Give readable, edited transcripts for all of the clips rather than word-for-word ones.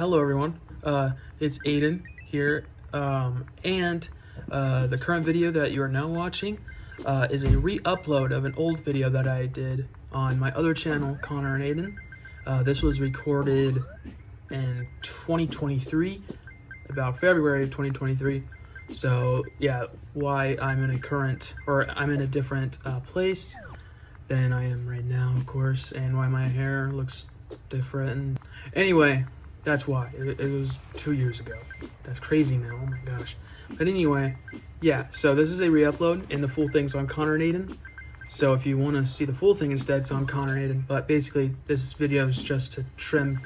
Hello everyone, it's Aiden here, and the current video that you are now watching is a re-upload of an old video that I did on my other channel, Connor and Aiden. This was recorded in 2023, about February of 2023, so yeah, why I'm in a different place than I am right now, of course, and why my hair looks different. Anyway, that's why. It was 2 years ago. That's crazy now, oh my gosh. But anyway, yeah, so this is a re-upload, and the full thing's on Connor and Aiden. So if you want to see the full thing instead, it's on Connor and Aiden. But basically, this video is just to trim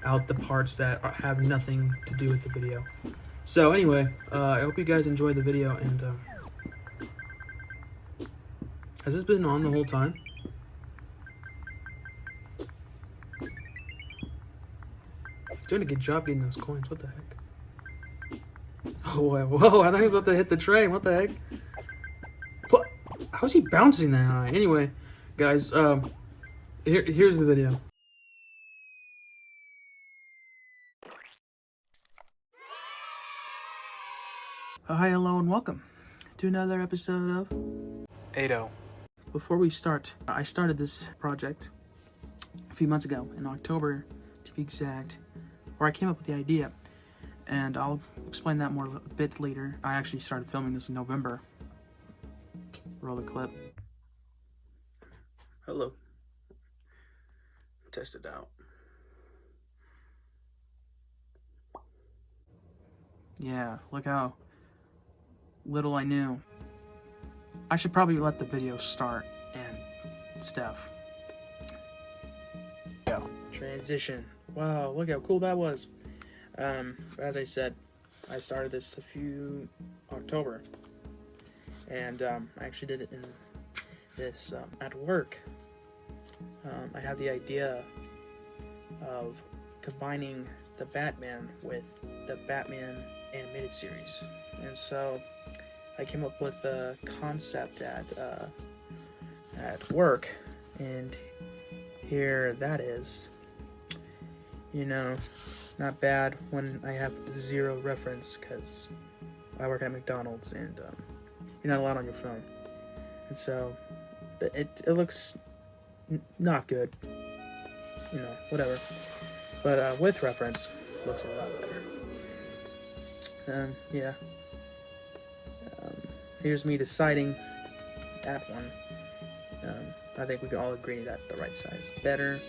out the parts that have nothing to do with the video. So anyway, I hope you guys enjoy the video, and has this been on the whole time? He's doing a good job getting those coins. What the heck? Oh, whoa, I thought he was about to hit the train. What the heck? What? How's he bouncing that high? Anyway, guys, here's the video. Hi, hello, and welcome to another episode of 8-0. Before we start, I started this project a few months ago, in October to be exact, where I came up with the idea, and I'll explain that more a bit later. I actually started filming this in November. Roll the clip. Hello. Test it out. Yeah, look how little I knew. I should probably let the video start and stuff. Go. Transition. Wow, look how cool that was. As I said, I started this October, and I actually did it in this at work. I had the idea of combining the Batman with the Batman animated series, and so I came up with a concept at work, and here that is. You know, not bad when I have zero reference, because I work at McDonald's, and you're not allowed on your phone, and so it looks not good, you know, whatever, but with reference, looks a lot better. Yeah, here's me deciding that one. I think we can all agree that the right side is better.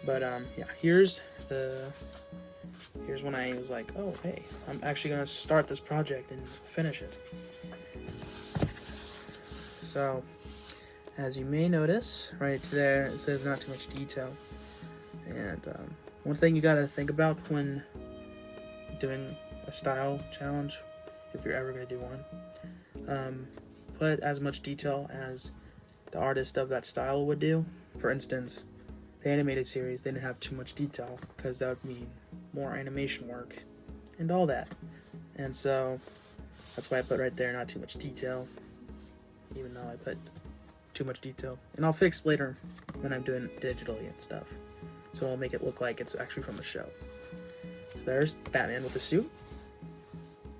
But yeah, here's when I was like, oh hey, I'm actually gonna start this project and finish it. So, as you may notice, right there it says not too much detail. And one thing you gotta think about when doing a style challenge, if you're ever gonna do one, put as much detail as the artist of that style would do. For instance, the animated series didn't have too much detail, because that would mean more animation work and all that. And so that's why I put right there, not too much detail, even though I put too much detail. And I'll fix later when I'm doing it digitally and stuff. So I'll make it look like it's actually from the show. So there's Batman with the suit.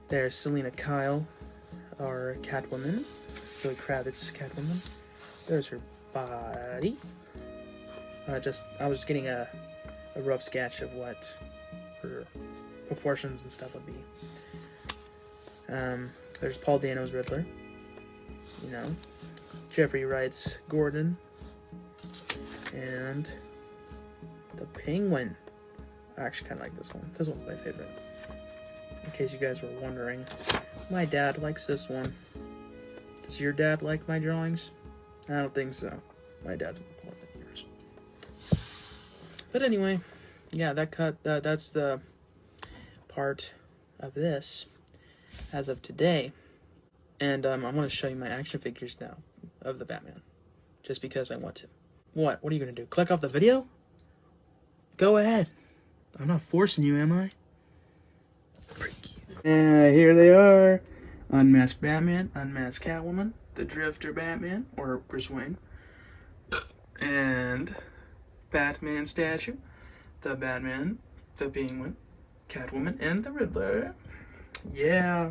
There's Selena Kyle, our Catwoman. Zoe Kravitz Catwoman. There's her body. I was getting a rough sketch of what her proportions and stuff would be. There's Paul Dano's Riddler. You know, Jeffrey Wright's Gordon, and the Penguin. I actually kind of like this one. This one's my favorite. In case you guys were wondering, my dad likes this one. Does your dad like my drawings? I don't think so. My dad's more important than yours. But anyway, yeah, that's the part of this as of today. And I want to show you my action figures now of the Batman, just because I want to. What are you going to do? Click off the video? Go ahead. I'm not forcing you, am I? Freaky. Here they are. Unmasked Batman, Unmasked Catwoman, the Drifter Batman, or Bruce Wayne, and Batman statue, the Batman, The Penguin, Catwoman, and the Riddler. Yeah.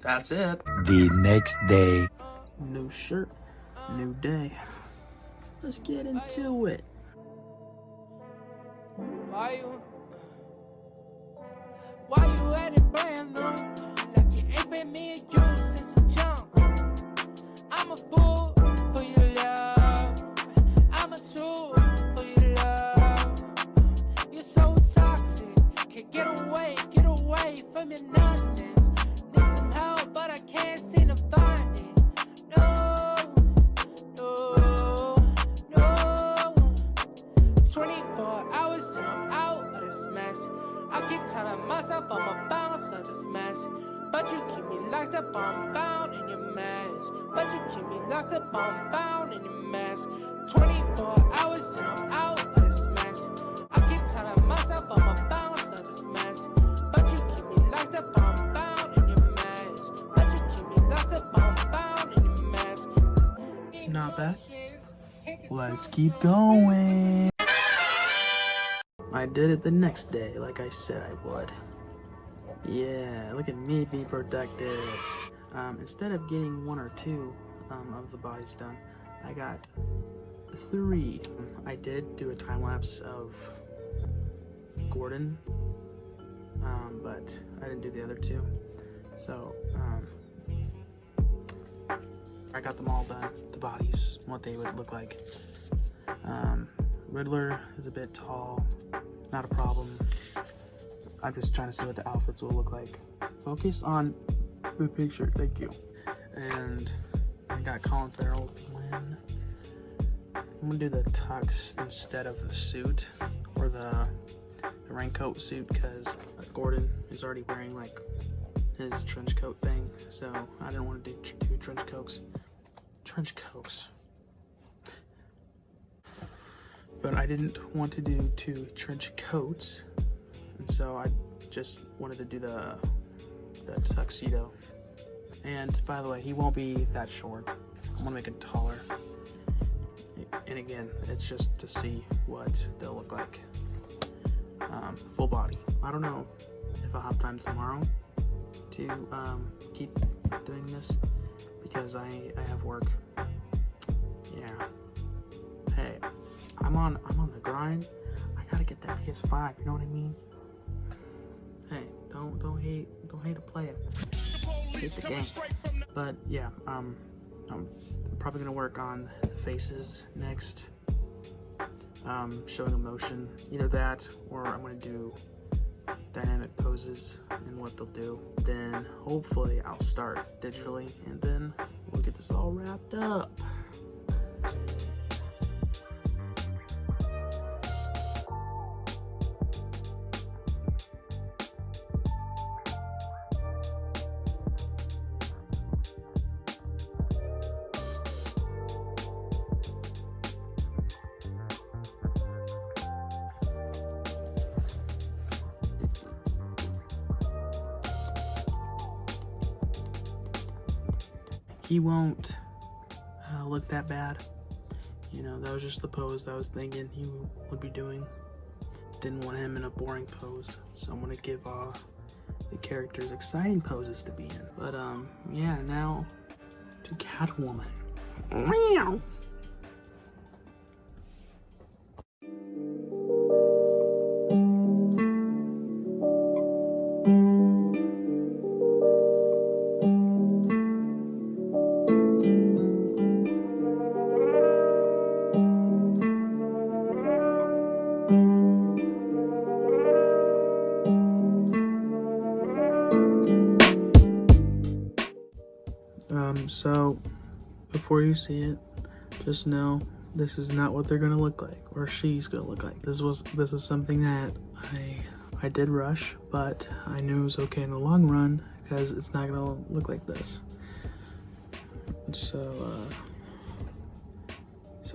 That's it. The next day. New shirt, new day. Let's get into it. Why you at it brand new? Like you ain't been me and you since the jump. I'm a fool for your love. I'm a tool for your love. You're so toxic. Can't get away from your nonsense. Need some help, but I can't seem to find it. No. 24 hours till I'm out of this mess. I keep telling myself I'm a bounce of this mess, but you keep me locked up, I'm bound in your mess. But you keep me locked up, I'm bound in your mess. 24 hours till I'm out of this mess. I keep telling myself I'm a bounce of this mess, but you keep me locked up, I'm bound in your mess. But you keep me locked up, I'm bound in your mess. Not bad. Let's keep going. I did it the next day, like I said I would. Yeah, look at me be productive. Instead of getting 1 or 2 of the bodies done, I got 3. I did do a time lapse of Gordon, but I didn't do the other 2. So I got them all done, the bodies, what they would look like. Riddler is a bit tall, not a problem. I'm just trying to see what the outfits will look like. Focus on the picture, thank you. And I got Colin Farrell Glenn. I'm gonna do the tux instead of the suit or the raincoat suit because Gordon is already wearing like his trench coat thing, so I didn't want to do 2 trench coats. But I didn't want to do 2 trench coats, and so I just wanted to do the tuxedo. And by the way, he won't be that short. I'm gonna make it taller. And again, it's just to see what they'll look like. Full body. I don't know if I'll have time tomorrow to keep doing this because I have work. Yeah. Hey, I'm on the grind. I gotta get that PS5. You know what I mean? Hey, don't hate a player. Hate the game. But yeah, I'm probably gonna work on the faces next. Showing emotion, either that or I'm gonna do dynamic poses and what they'll do. Then hopefully I'll start digitally and then we'll get this all wrapped up. He won't look that bad. You know, that was just the pose that I was thinking he would be doing. Didn't want him in a boring pose, so I'm gonna give the characters exciting poses to be in. But yeah, now to Catwoman. Meow. So before you see it, just know this is not what they're gonna look like or she's gonna look like. This was something that I did rush, but I knew it was okay in the long run because it's not gonna look like this. So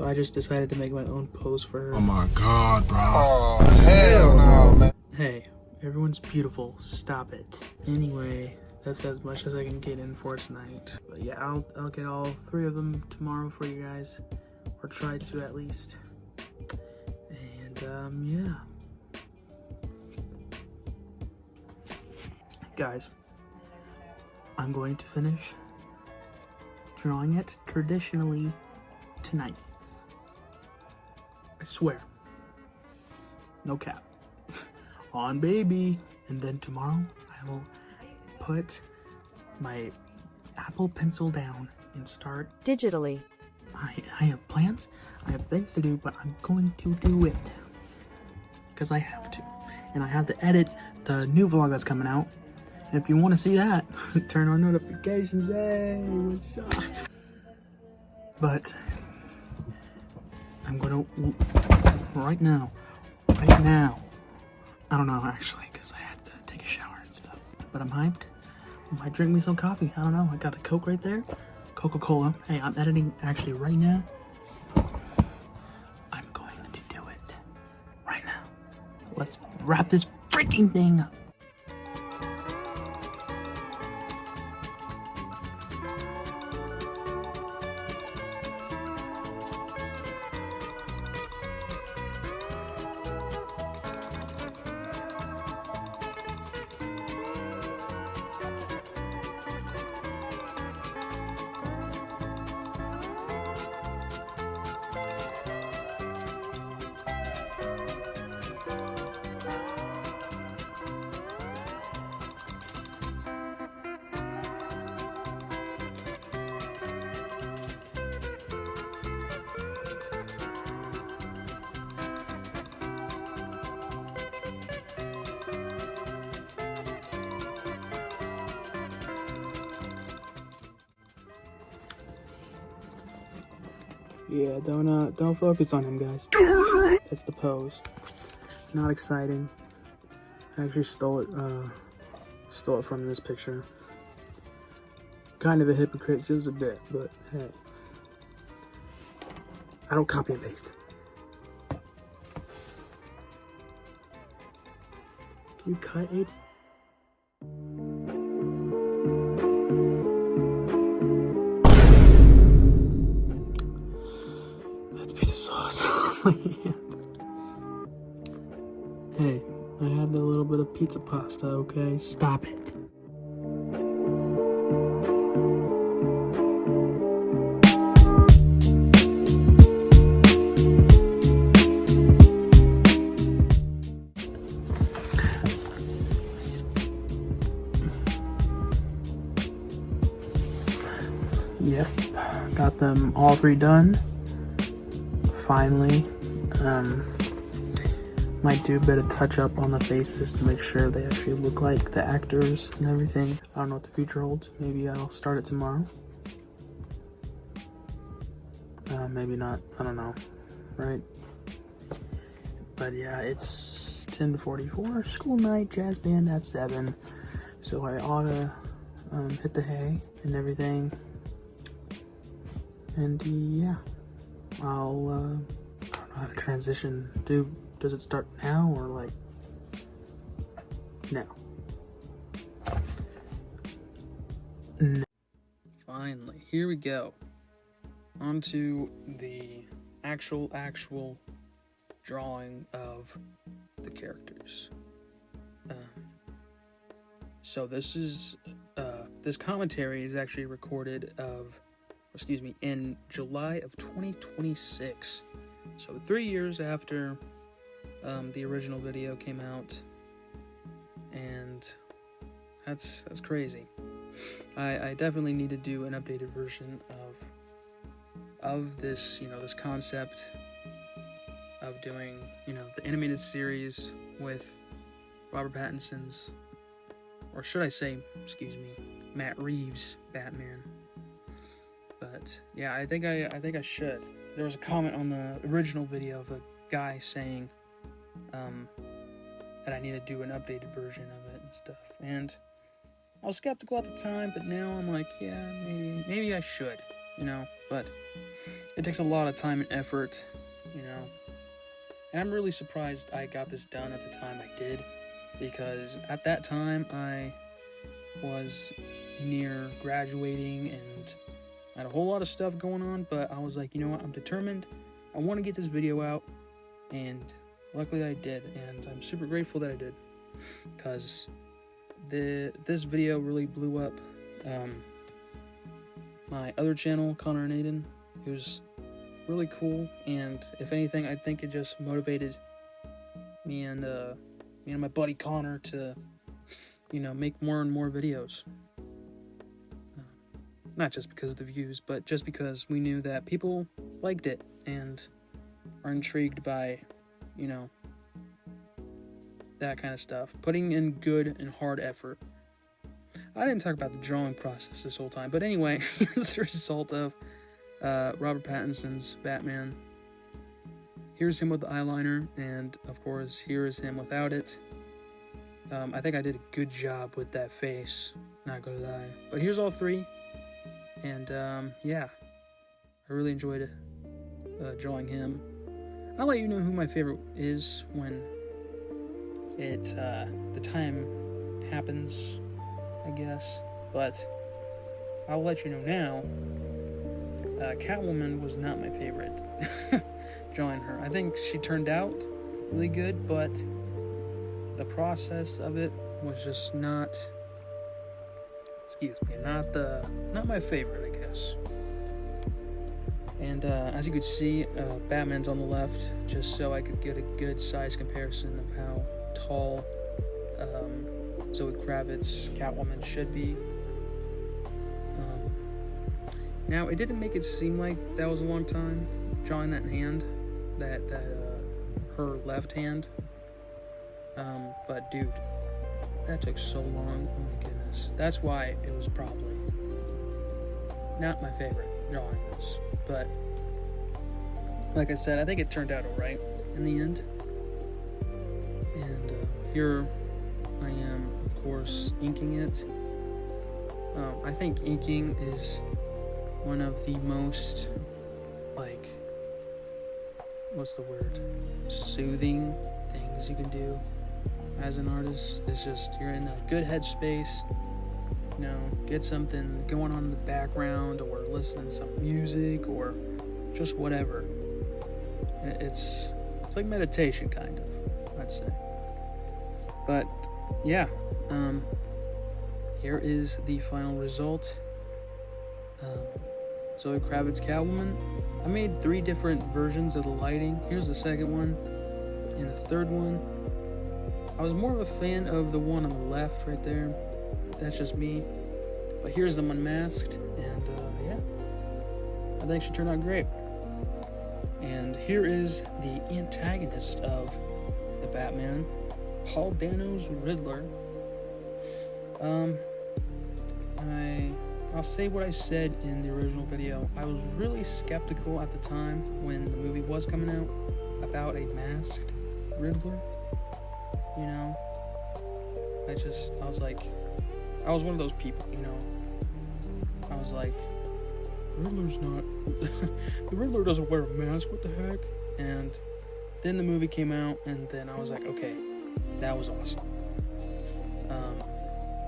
I just decided to make my own pose for her. Oh my god, bro. Oh, hell no, man. Hey, everyone's beautiful. Stop it. Anyway, that's as much as I can get in for tonight. But yeah, I'll get all 3 of them tomorrow for you guys, or try to at least. And yeah. Guys, I'm going to finish drawing it traditionally tonight. I swear. No cap. On baby. And then tomorrow I will put my Apple Pencil down and start digitally. I have plans, I have things to do, but I'm going to do it. Because I have to. And I have to edit the new vlog that's coming out. And if you want to see that, turn on notifications. Hey, what's up? But I'm going to, right now, I don't know actually, because I had to take a shower and stuff. But I'm hyped. I might drink me some coffee. I don't know. I got a Coke right there. Coca-Cola. Hey, I'm editing actually right now. I'm going to do it right now. Let's wrap this freaking thing up. Yeah, don't focus on him, guys. That's the pose. Not exciting. I actually stole it from this picture. Kind of a hypocrite, just a bit, but hey. I don't copy and paste. Can you cut it? That's a piece of sauce on my hand. Hey, I had a little bit of pizza pasta, okay? Stop it. Yep, got them all three done. Finally. Might do a bit of touch up on the faces to make sure they actually look like the actors and everything. I don't know what the future holds. Maybe I'll start it tomorrow. Maybe not. I don't know. Right? But yeah, it's 10:44. School night, jazz band at 7. So I ought to hit the hay and everything. And yeah, I don't know how to transition. Does it start now or like now? No. Finally, here we go. On to the actual drawing of the characters. So this is this commentary is actually recorded in July of 2026. So 3 years after the original video came out, and that's crazy. I definitely need to do an updated version of this, this concept of doing, the animated series with Robert Pattinson's, or should I say, Matt Reeves Batman. But yeah, I think I should. There was a comment on the original video of a guy saying that I need to do an updated version of it and stuff. And I was skeptical at the time, but now I'm like, yeah, maybe I should, But it takes a lot of time and effort, And I'm really surprised I got this done at the time I did, because at that time I was near graduating and I had a whole lot of stuff going on, but I was like, you know what, I'm determined. I want to get this video out, and luckily I did, and I'm super grateful that I did, because this video really blew up my other channel, Connor and Aiden. It was really cool, and if anything, I think it just motivated me and my buddy Connor to, make more and more videos. Not just because of the views, but just because we knew that people liked it and are intrigued by, that kind of stuff. Putting in good and hard effort. I didn't talk about the drawing process this whole time, but anyway, here's the result of Robert Pattinson's Batman. Here's him with the eyeliner, and of course, here is him without it. I think I did a good job with that face, not gonna lie. But here's all three, and yeah, I really enjoyed drawing him. I'll let you know who my favorite is when the time happens, I guess. But I'll let you know now. Catwoman was not my favorite. Drawing her, I think she turned out really good, but the process of it was just not my favorite, I guess. And as you could see, Batman's on the left, just so I could get a good size comparison of how tall Zoe Kravitz's Catwoman should be. Now, it didn't make it seem like that was a long time drawing that hand, her left hand. But dude, that took so long. Oh my goodness. That's why it was probably not my favorite drawing this. But like I said, I think it turned out alright in the end. And here I am, of course, inking it. I think inking is one of the most, what's the word? Soothing things you can do as an artist. It's just, you're in a good headspace, get something going on in the background, or listening to some music, or just whatever. It's like meditation, kind of, I'd say. But yeah, here is the final result. Zoe Kravitz Catwoman. I made 3 different versions of the lighting. Here's the second one, and the third one. I was more of a fan of the one on the left right there. That's just me. But here's them unmasked, and yeah, I think she turned out great. And here is the antagonist of the Batman, Paul Dano's Riddler. I'll say what I said in the original video. I was really skeptical at the time when the movie was coming out about a masked Riddler. I was one of those people, I was like, Riddler's not, the Riddler doesn't wear a mask, what the heck? And then the movie came out, and then I was like, okay, that was awesome.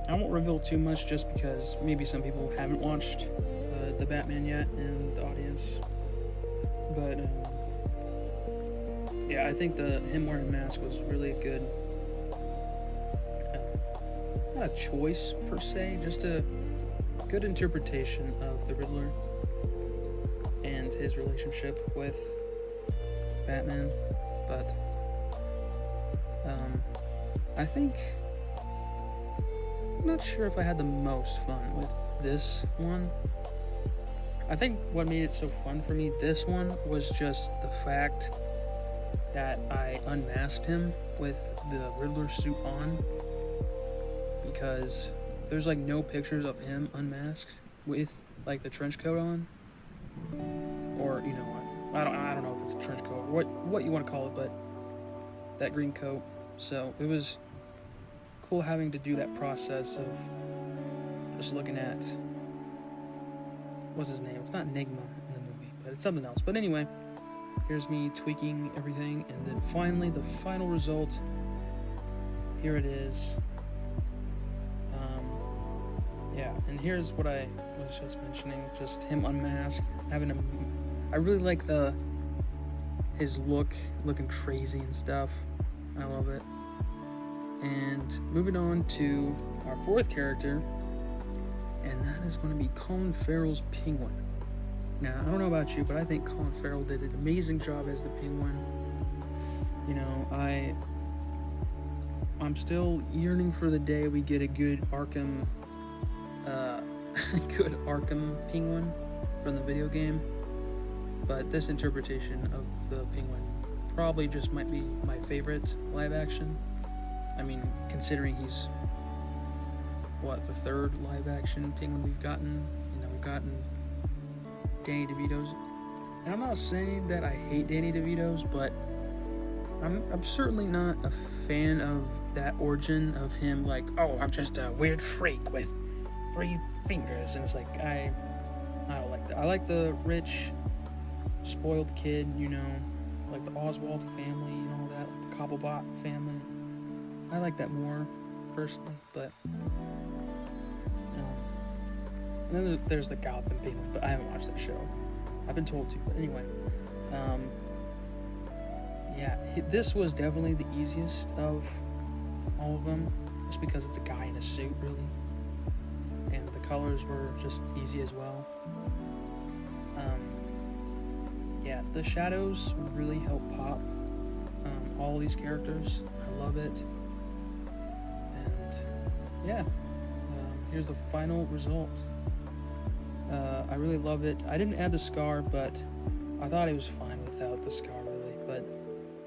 I won't reveal too much, just because maybe some people haven't watched the Batman yet in the audience. But yeah, I think him wearing a mask was really a good, not a choice per se, just a good interpretation of the Riddler and his relationship with Batman. But I think, I'm not sure if I had the most fun with this one. I think what made it so fun for me, this one, was just the fact that I unmasked him with the Riddler suit on, because there's no pictures of him unmasked with the trench coat on, or what, I don't know if it's a trench coat or what you want to call it, but that green coat. So it was cool having to do that process of just looking at, what's his name? It's not Enigma in the movie, but it's something else. But anyway, here's me tweaking everything, and then finally the final result. Here it is. Yeah, and here's what I was just mentioning, just him unmasked, I really like his looking crazy and stuff. I love it. And moving on to our fourth character, and that is going to be Colin Farrell's Penguin. Now, I don't know about you, but I think Colin Farrell did an amazing job as the Penguin. You know, I'm still yearning for the day we get a good Arkham Penguin from the video game. But this interpretation of the Penguin probably just might be my favorite live action. I mean, considering he's the third live action Penguin we've gotten. You know, we've gotten Danny DeVito's, and I'm not saying that I hate Danny DeVito's, but I'm certainly not a fan of that origin of him, like, oh, I'm just a weird freak with 3 fingers, and it's like, I don't like that. I like the rich, spoiled kid, you know, like the Oswald family and all that, like the Cobblepot family. I like that more, personally, but, and then there's the Gotham Penguin, but I haven't watched that show. I've been told to, but anyway, yeah, this was definitely the easiest of all of them, just because it's a guy in a suit, really, and the colors were just easy as well. Yeah, the shadows really help pop all these characters. I love it, and yeah, here's the final result. I really love it. I didn't add the scar, but I thought it was fine without the scar, really. But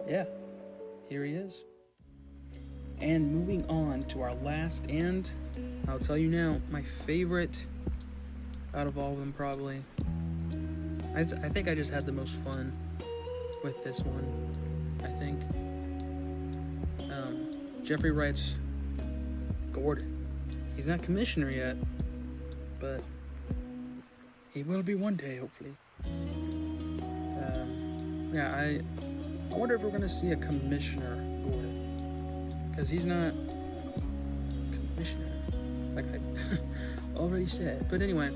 yeah, here he is. And moving on to our last, and I'll tell you now, my favorite out of all of them, probably. I think I just had the most fun with this one, I think. Jeffrey Wright's Gordon. He's not commissioner yet, but he will be one day, hopefully. Yeah, I wonder if we're gonna see a Commissioner Gordon, because he's not commissioner, like I already said. But anyway,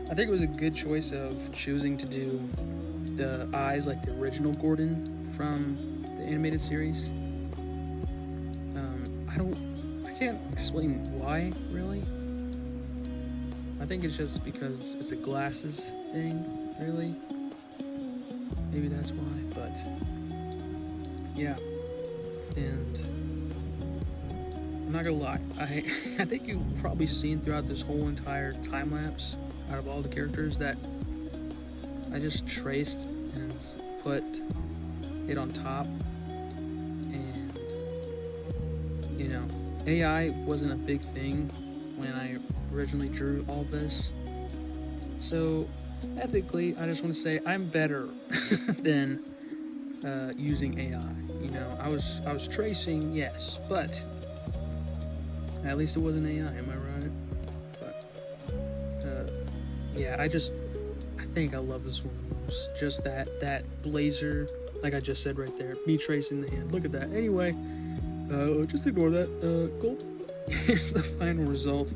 I think it was a good choice of choosing to do the eyes like the original Gordon from the animated series. I can't explain why, really. I think it's just because it's a glasses thing, really. Maybe that's why, but yeah. And I'm not gonna lie, I think you've probably seen throughout this whole entire time lapse, out of all the characters, that I just traced and put it on top. And you know, AI wasn't a big thing when I originally drew all this, so ethically I just want to say I'm better than using AI. You know, I was tracing, yes, but at least it wasn't AI, am I right? But yeah, I think I love this one the most. Just that blazer, like I just said right there, me tracing the hand. Look at that. Anyway, just ignore that. Cool. Here's the final result.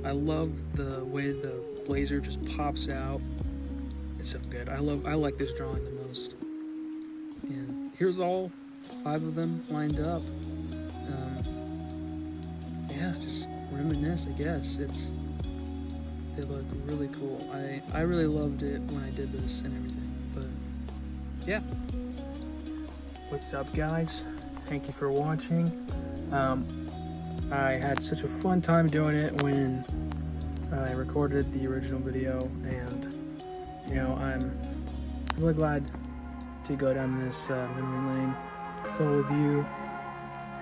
I love the way the blazer just pops out. It's so good. I like this drawing the most. And here's all 5 of them lined up. Yeah, just reminisce, I guess. They look really cool. I really loved it when I did this and everything. But yeah. What's up, guys? Thank you for watching. I had such a fun time doing it when I recorded the original video, and you know, I'm really glad to go down this memory lane with all of you.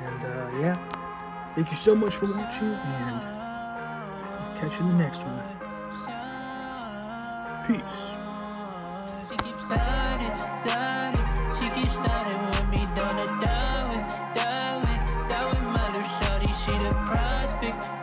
And yeah, thank you so much for watching, and I'll catch you in the next one. Peace. She keeps sliding. She keeps sliding with me down the Darwin, my little shorty, she the prospect.